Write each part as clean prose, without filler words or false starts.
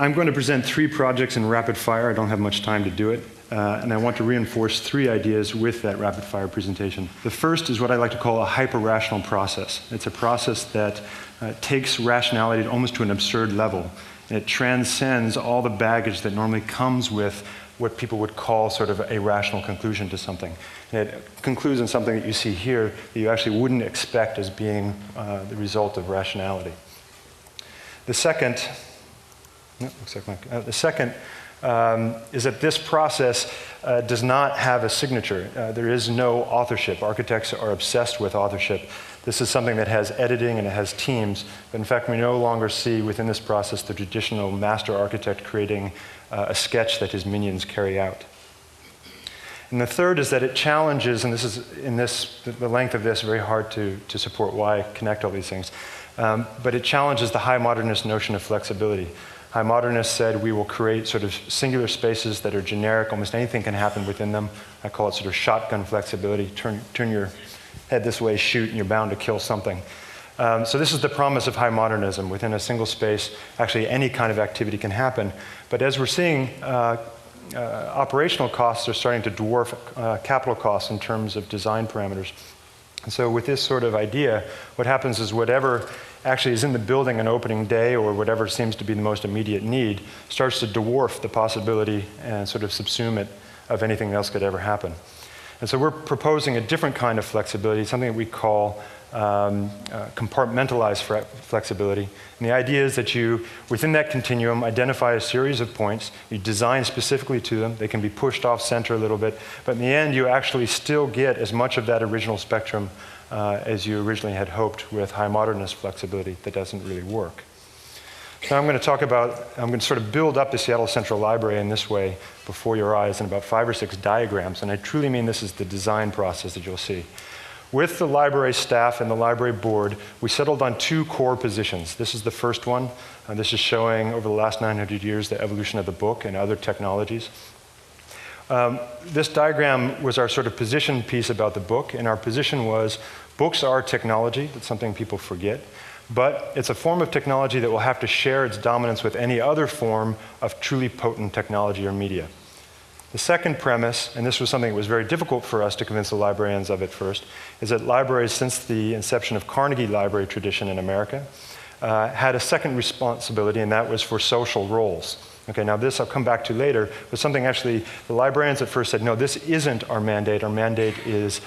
I'm going to present 3 projects in rapid fire. I don't have much time to do it. And I want to reinforce 3 ideas with that rapid fire presentation. The first is what I like to call a hyper-rational process. It's a process that takes rationality almost to an absurd level. And it transcends all the baggage that normally comes with what people would call sort of a rational conclusion to something. And it concludes in something that you see here that you actually wouldn't expect as being the result of rationality. The second, is that this process does not have a signature. There is no authorship. Architects are obsessed with authorship. This is something that has editing and it has teams, but in fact we no longer see within this process the traditional master architect creating a sketch that his minions carry out. And the third is that it challenges, and this is the length of this, very hard to support why I connect all these things, but it challenges the high modernist notion of flexibility. High modernists said we will create sort of singular spaces that are generic, almost anything can happen within them. I call it sort of shotgun flexibility. Turn your head this way, shoot, and you're bound to kill something. So this is the promise of high modernism. Within a single space, actually any kind of activity can happen. But as we're seeing, operational costs are starting to dwarf capital costs in terms of design parameters. And so with this sort of idea, what happens is whatever actually is in the building on opening day or whatever seems to be the most immediate need starts to dwarf the possibility and sort of subsume it of anything else could ever happen. And so we're proposing a different kind of flexibility, something that we call compartmentalized flexibility. And the idea is that you, within that continuum, identify a series of points, you design specifically to them, they can be pushed off center a little bit, but in the end you actually still get as much of that original spectrum as you originally had hoped with high modernist flexibility that doesn't really work. So I'm going to talk about, I'm going to sort of build up the Seattle Central Library in this way before your eyes in about 5 or 6 diagrams, and I truly mean this is the design process that you'll see. With the library staff and the library board, we settled on 2 core positions. This is the first one. This is showing over the last 900 years the evolution of the book and other technologies. This diagram was our sort of position piece about the book, and our position was books are technology. That's something people forget. But it's a form of technology that will have to share its dominance with any other form of truly potent technology or media. The second premise, and this was something that was very difficult for us to convince the librarians of at first, is that libraries, since the inception of Carnegie Library tradition in America, had a second responsibility, and that was for social roles. Okay, now this I'll come back to later, but something actually, the librarians at first said, no, this isn't our mandate is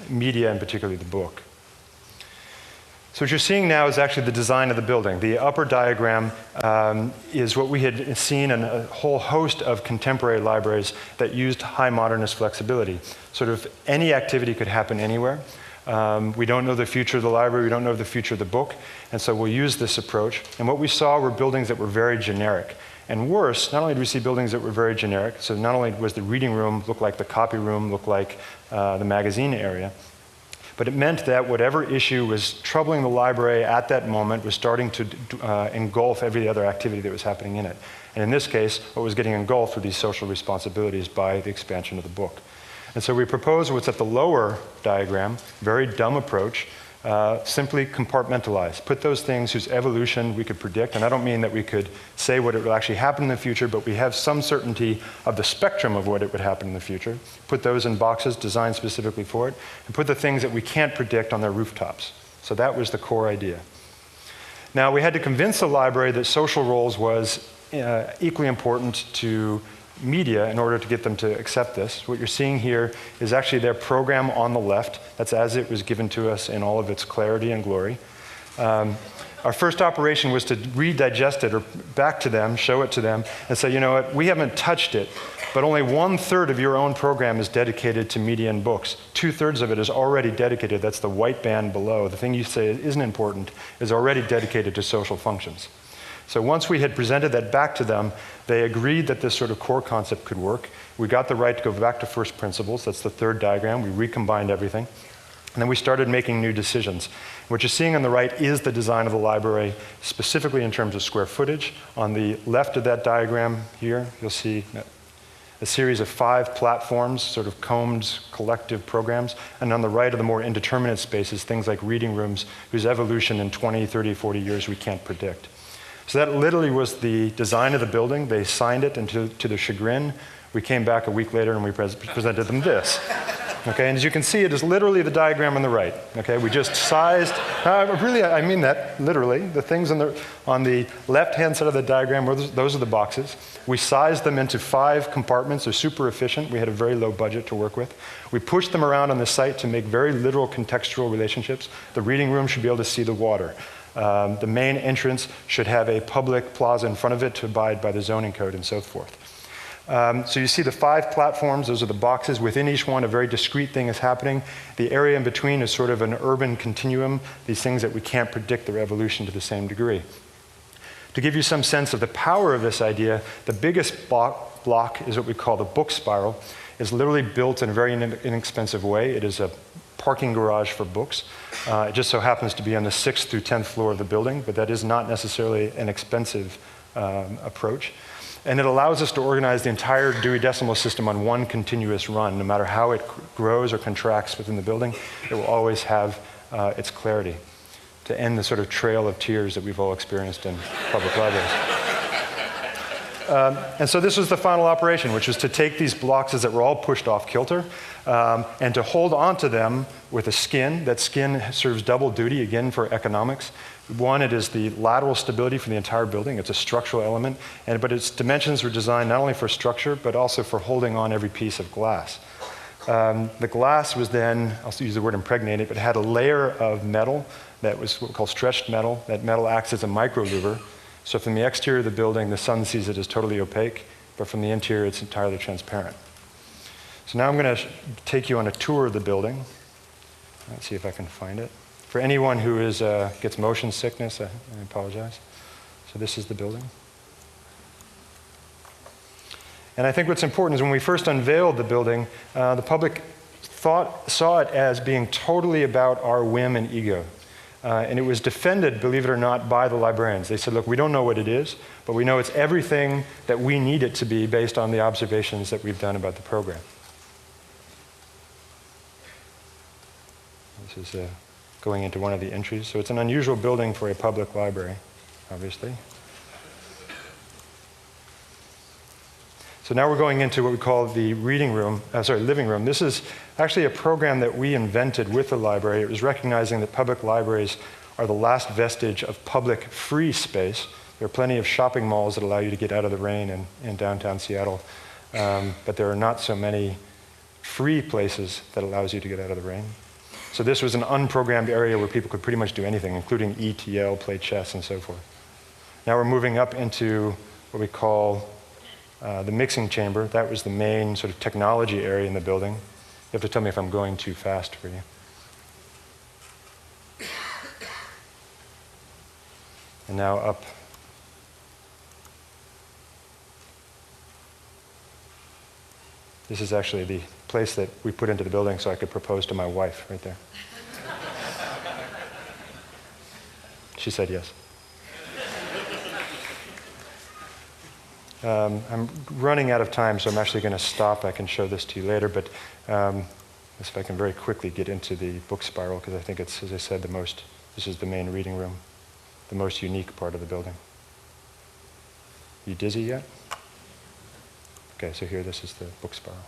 media, and particularly the book. So what you're seeing now is actually the design of the building. The upper diagram is what we had seen in a whole host of contemporary libraries that used high modernist flexibility. Sort of any activity could happen anywhere. We don't know the future of the library, we don't know the future of the book, and so we'll use this approach. And what we saw were buildings that were very generic. And worse, not only did we see buildings that were very generic, so not only was the reading room look like the copy room, look like the magazine area, but it meant that whatever issue was troubling the library at that moment was starting to engulf every other activity that was happening in it. And in this case, what was getting engulfed were these social responsibilities by the expansion of the book. And so we propose what's at the lower diagram, very dumb approach, simply compartmentalize. Put those things whose evolution we could predict, and I don't mean that we could say what it will actually happen in the future, but we have some certainty of the spectrum of what it would happen in the future. Put those in boxes designed specifically for it, and put the things that we can't predict on their rooftops. So that was the core idea. Now we had to convince the library that social roles was equally important to media in order to get them to accept this. What you're seeing here is actually their program on the left. That's as it was given to us in all of its clarity and glory. Our first operation was to redigest it or back to them, show it to them, and say, you know what, we haven't touched it, but only 1/3 of your own program is dedicated to media and books. 2/3 of it is already dedicated. That's the white band below. The thing you say isn't important is already dedicated to social functions. So once we had presented that back to them, they agreed that this sort of core concept could work. We got the right to go back to first principles. That's the third diagram. We recombined everything. And then we started making new decisions. What you're seeing on the right is the design of the library, specifically in terms of square footage. On the left of that diagram here, you'll see a series of 5 platforms, sort of combed collective programs. And on the right are the more indeterminate spaces, things like reading rooms, whose evolution in 20, 30, 40 years we can't predict. So that literally was the design of the building. They signed it, and to their chagrin, we came back a week later and we presented them this. Okay, and as you can see, it is literally the diagram on the right. Okay, we just sized, really, I mean that literally. The things on the left-hand side of the diagram, those are the boxes. We sized them into 5 compartments. They're super efficient. We had a very low budget to work with. We pushed them around on the site to make very literal contextual relationships. The reading room should be able to see the water. The main entrance should have a public plaza in front of it to abide by the zoning code and so forth. So you see the 5 platforms, those are the boxes. Within each one, a very discrete thing is happening. The area in between is sort of an urban continuum, these things that we can't predict their evolution to the same degree. To give you some sense of the power of this idea, the biggest block is what we call the book spiral. It's literally built in a very inexpensive way. It is a parking garage for books. It just so happens to be on the 6th through 10th floor of the building, but that is not necessarily an expensive approach. And it allows us to organize the entire Dewey Decimal System on one continuous run. No matter how it grows or contracts within the building, it will always have its clarity to end the sort of trail of tears that we've all experienced in public libraries. And so this was the final operation, which was to take these blocks that were all pushed off kilter and to hold onto them with a skin. That skin serves double duty, again, for economics. One, it is the lateral stability for the entire building. It's a structural element, but its dimensions were designed not only for structure, but also for holding on every piece of glass. The glass was then, I'll use the word impregnated, but it had a layer of metal that was what we call stretched metal. That metal acts as a microlouver. So from the exterior of the building, the sun sees it as totally opaque, but from the interior, it's entirely transparent. So now I'm going to take you on a tour of the building. Let's see if I can find it. For anyone who gets motion sickness, I apologize. So this is the building. And I think what's important is when we first unveiled the building, the public saw it as being totally about our whim and ego. And it was defended, believe it or not, by the librarians. They said, look, we don't know what it is, but we know it's everything that we need it to be based on the observations that we've done about the program. This is going into one of the entries. So it's an unusual building for a public library, obviously. So now we're going into what we call the living room. This is actually a program that we invented with the library. It was recognizing that public libraries are the last vestige of public free space. There are plenty of shopping malls that allow you to get out of the rain in downtown Seattle, but there are not so many free places that allows you to get out of the rain. So this was an unprogrammed area where people could pretty much do anything, including ETL, play chess, and so forth. Now we're moving up into what we call the mixing chamber. That was the main sort of technology area in the building. You have to tell me if I'm going too fast for you. And now up. This is actually the place that we put into the building so I could propose to my wife right there. She said yes. I'm running out of time, so I'm actually going to stop. I can show this to you later, but if I can very quickly get into the book spiral, because I think it's, as I said, this is the main reading room, the most unique part of the building. You dizzy yet? Okay, so here, this is the book spiral.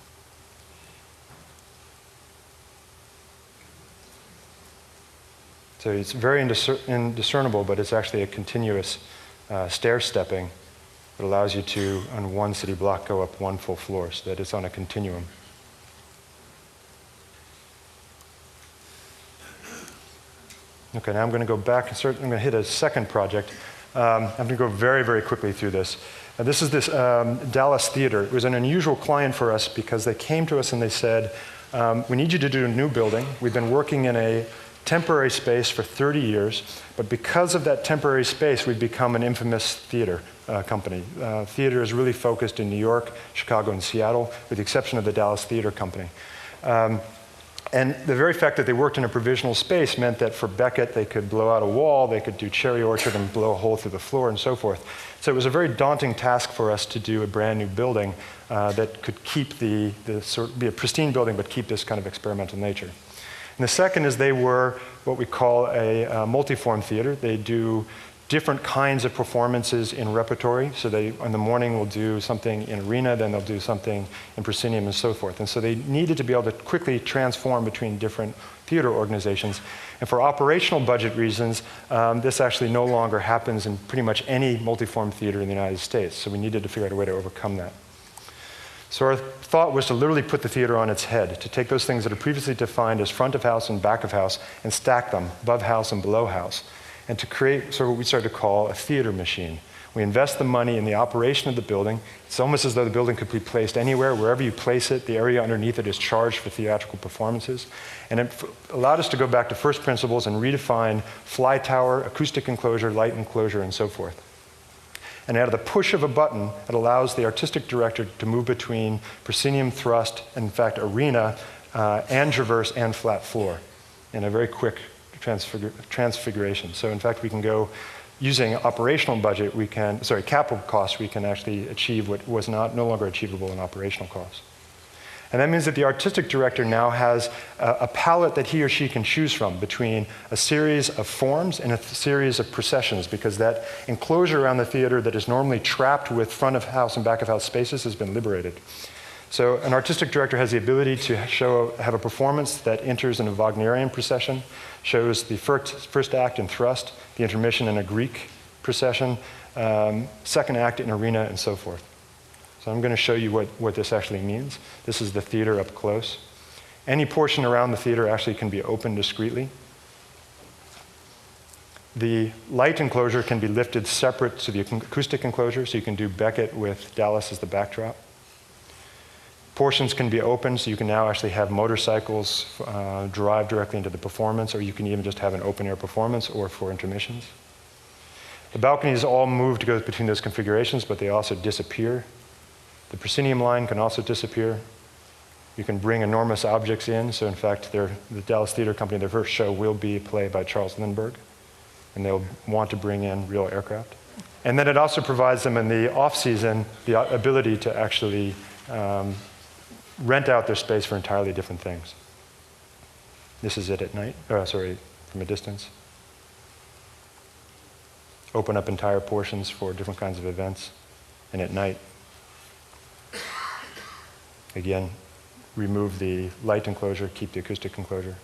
So it's very indiscernible, but it's actually a continuous stair-stepping that allows you to, on one city block, go up one full floor, so that it's on a continuum. Okay, now I'm going to go back and I'm going to hit a second project. I'm going to go very, very quickly through this. This is this Dallas theater. It was an unusual client for us because they came to us and they said, we need you to do a new building. We've been working in a temporary space for 30 years, but because of that temporary space, we've become an infamous theater company. Theater is really focused in New York, Chicago, and Seattle, with the exception of the Dallas Theater Company. And the very fact that they worked in a provisional space meant that for Beckett, they could blow out a wall, they could do cherry orchard and blow a hole through the floor and so forth. So it was a very daunting task for us to do a brand new building that could keep be a pristine building, but keep this kind of experimental nature. And the second is they were what we call a multiform theater. They do different kinds of performances in repertory. So they, in the morning, will do something in arena, then they'll do something in proscenium and so forth. And so they needed to be able to quickly transform between different theater organizations. And for operational budget reasons, this actually no longer happens in pretty much any multiform theater in the United States. So we needed to figure out a way to overcome that. So our thought was to literally put the theater on its head, to take those things that are previously defined as front of house and back of house and stack them above house and below house, and to create sort of what we started to call a theater machine. We invest the money in the operation of the building. It's almost as though the building could be placed anywhere. Wherever you place it, the area underneath it is charged for theatrical performances. And it allowed us to go back to first principles and redefine fly tower, acoustic enclosure, light enclosure, and so forth. And out of the push of a button, it allows the artistic director to move between proscenium, thrust, and in fact, arena, and traverse and flat floor in a very quick transfiguration. So in fact, we can go using operational budget, capital costs, we can actually achieve what was no longer achievable in operational costs. And that means that the artistic director now has a palette that he or she can choose from between a series of forms and a series of processions, because that enclosure around the theater that is normally trapped with front of house and back of house spaces has been liberated. So an artistic director has the ability to have a performance that enters in a Wagnerian procession, shows the first act in thrust, the intermission in a Greek procession, second act in arena, and so forth. So I'm going to show you what this actually means. This is the theater up close. Any portion around the theater actually can be opened discreetly. The light enclosure can be lifted separate to the acoustic enclosure, so you can do Beckett with Dallas as the backdrop. Portions can be opened, so you can now actually have motorcycles drive directly into the performance, or you can even just have an open-air performance or for intermissions. The balconies all move to go between those configurations, but they also disappear. The proscenium line can also disappear. You can bring enormous objects in, so in fact, the Dallas Theater Company, their first show will be a play by Charles Lindbergh, and they'll want to bring in real aircraft. And then it also provides them in the off-season the ability to actually rent out their space for entirely different things. This is it at night, from a distance. Open up entire portions for different kinds of events, and at night, again, remove the light enclosure, keep the acoustic enclosure.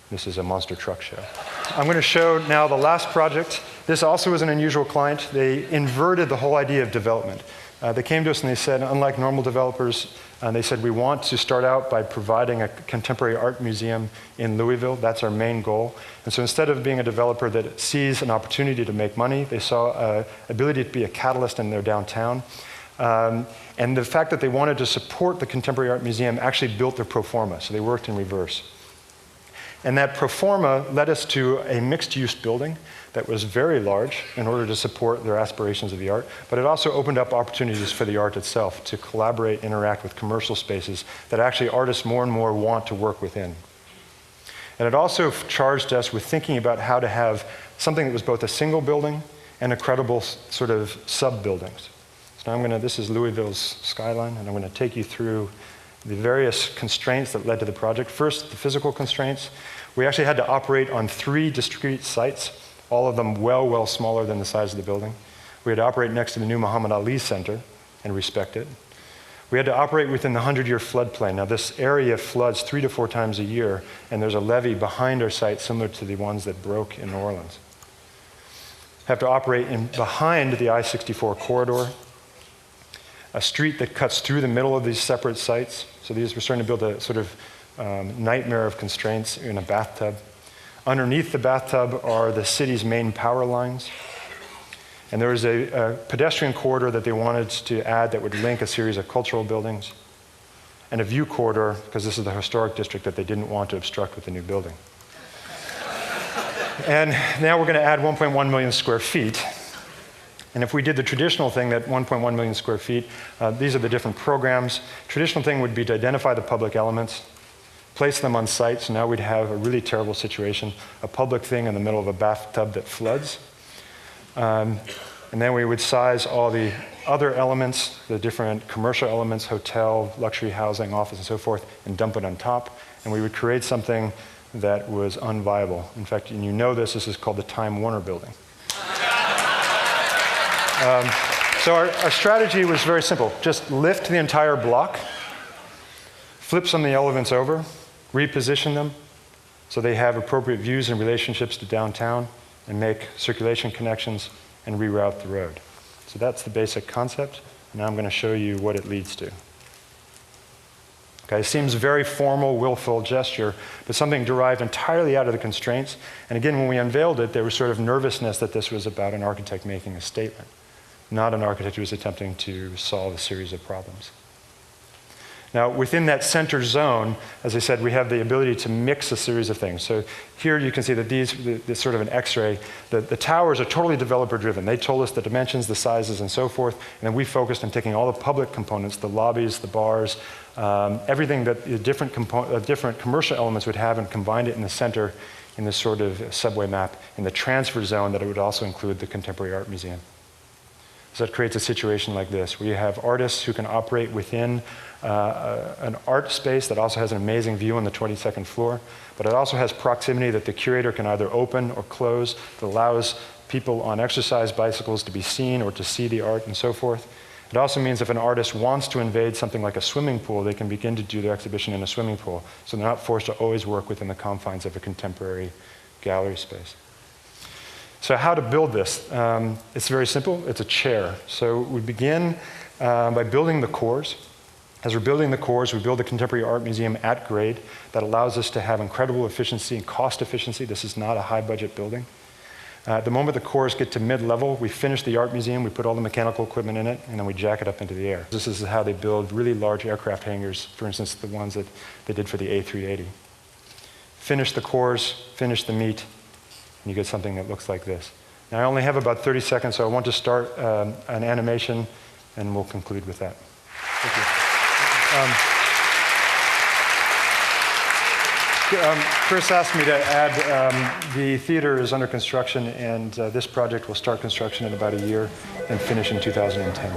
This is a monster truck show. I'm going to show now the last project. This also was an unusual client. They inverted the whole idea of development. They came to us and they said, unlike normal developers, they said, we want to start out by providing a contemporary art museum in Louisville. That's our main goal. And so instead of being a developer that sees an opportunity to make money, they saw an ability to be a catalyst in their downtown. And the fact that they wanted to support the Contemporary Art Museum actually built their pro forma, so they worked in reverse. And that pro forma led us to a mixed-use building that was very large in order to support their aspirations of the art, but it also opened up opportunities for the art itself to collaborate, interact with commercial spaces that actually artists more and more want to work within. And it also charged us with thinking about how to have something that was both a single building and a credible sort of sub-buildings. So now this is Louisville's skyline, and I'm going to take you through the various constraints that led to the project. First, the physical constraints. We actually had to operate on 3 discrete sites, all of them well smaller than the size of the building. We had to operate next to the new Muhammad Ali Center and respect it. We had to operate within the 100-year floodplain. Now this area floods 3 to 4 times a year, and there's a levee behind our site similar to the ones that broke in New Orleans. Have to operate behind the I-64 corridor, a street that cuts through the middle of these separate sites. So we're starting to build a sort of nightmare of constraints in a bathtub. Underneath the bathtub are the city's main power lines. And there was a pedestrian corridor that they wanted to add that would link a series of cultural buildings, and a view corridor, because this is the historic district that they didn't want to obstruct with the new building. And now we're going to add 1.1 million square feet. And if we did the traditional thing, that 1.1 million square feet, these are the different programs. Traditional thing would be to identify the public elements, place them on site, so now we'd have a really terrible situation, a public thing in the middle of a bathtub that floods. And then we would size all the other elements, the different commercial elements, hotel, luxury housing, office, and so forth, and dump it on top. And we would create something that was unviable. In fact, and you know this is called the Time Warner Building. So our strategy was very simple. Just lift the entire block, flip some of the elements over, reposition them so they have appropriate views and relationships to downtown, and make circulation connections and reroute the road. So that's the basic concept. Now I'm going to show you what it leads to. Okay, it seems very formal, willful gesture, but something derived entirely out of the constraints. And again, when we unveiled it, there was sort of nervousness that this was about an architect making a statement, not an architect who was attempting to solve a series of problems. Now, within that center zone, as I said, we have the ability to mix a series of things. So here you can see that this sort of an X-ray, the towers are totally developer-driven. They told us the dimensions, the sizes, and so forth, and then we focused on taking all the public components, the lobbies, the bars, everything that the different commercial elements would have, and combined it in the center in this sort of subway map in the transfer zone that it would also include the Contemporary Art Museum. So that creates a situation like this, where you have artists who can operate within an art space that also has an amazing view on the 22nd floor, but it also has proximity that the curator can either open or close, that allows people on exercise bicycles to be seen or to see the art and so forth. It also means if an artist wants to invade something like a swimming pool, they can begin to do their exhibition in a swimming pool, so they're not forced to always work within the confines of a contemporary gallery space. So how to build this? It's very simple. It's a chair. So we begin by building the cores. As we're building the cores, we build the Contemporary Art Museum at grade that allows us to have incredible efficiency and cost efficiency. This is not a high-budget building. The moment the cores get to mid-level, we finish the art museum, we put all the mechanical equipment in it, and then we jack it up into the air. This is how they build really large aircraft hangars, for instance, the ones that they did for the A380. Finish the cores, finish the meat, and you get something that looks like this. Now, I only have about 30 seconds, so I want to start an animation, and we'll conclude with that. Thank you. Chris asked me to add, the theater is under construction, and this project will start construction in about a year and finish in 2010.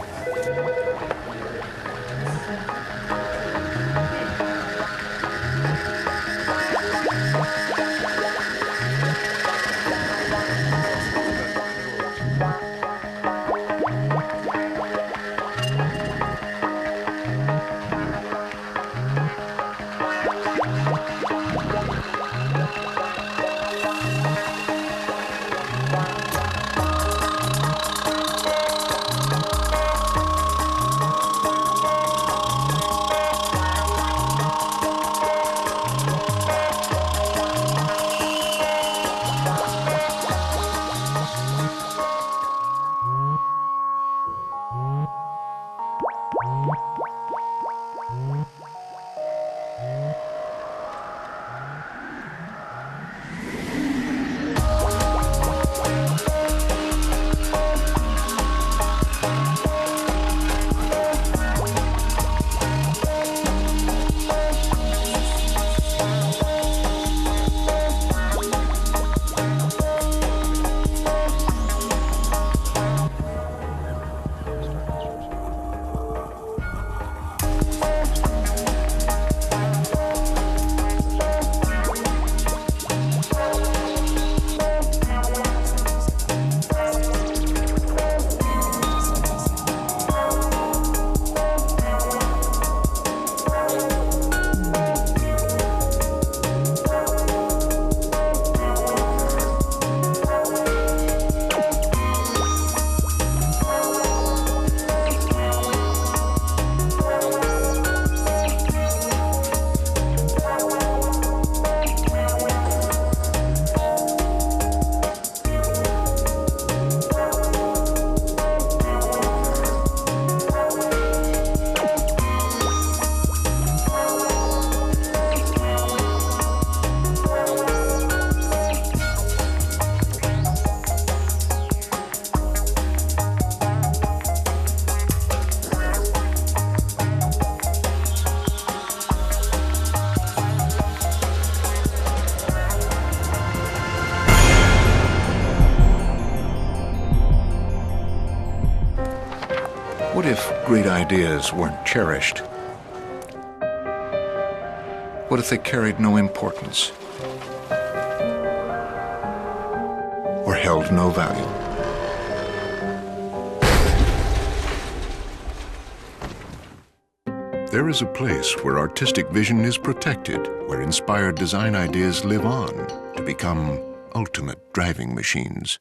What if great ideas weren't cherished? What if they carried no importance or held no value? There is a place where artistic vision is protected, where inspired design ideas live on to become ultimate driving machines.